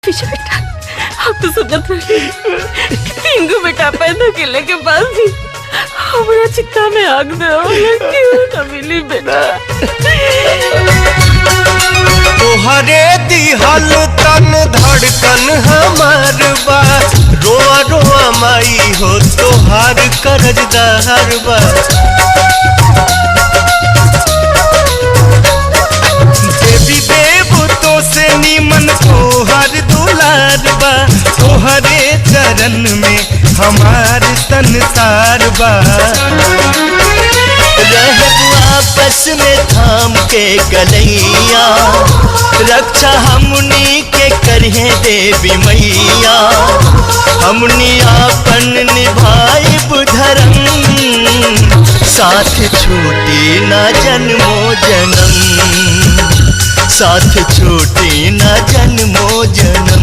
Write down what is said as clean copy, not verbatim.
पीछे बेटा, आप तो समझत रहे 3 गो बेटा पैदा केले के बाद भी हमारा चित्ता में आग दे क्यों न मिली बेटा। तोहरे दिहल तन धड़कन हमार बा, रोआ रोआ माई हो तोहार करजदार बा। देवी देवतों से निमन तोहर दुलार बा, तोहरे चरण में हमार संसार बा। रहबू आपस में थाम के कलैया, रक्षा हमनी के करहे देवी मैया। हमनी आपन निभाइब धर्म, साथ छूटी न जन्मो जन्म, साथ छूटी न जन्मो जन्म।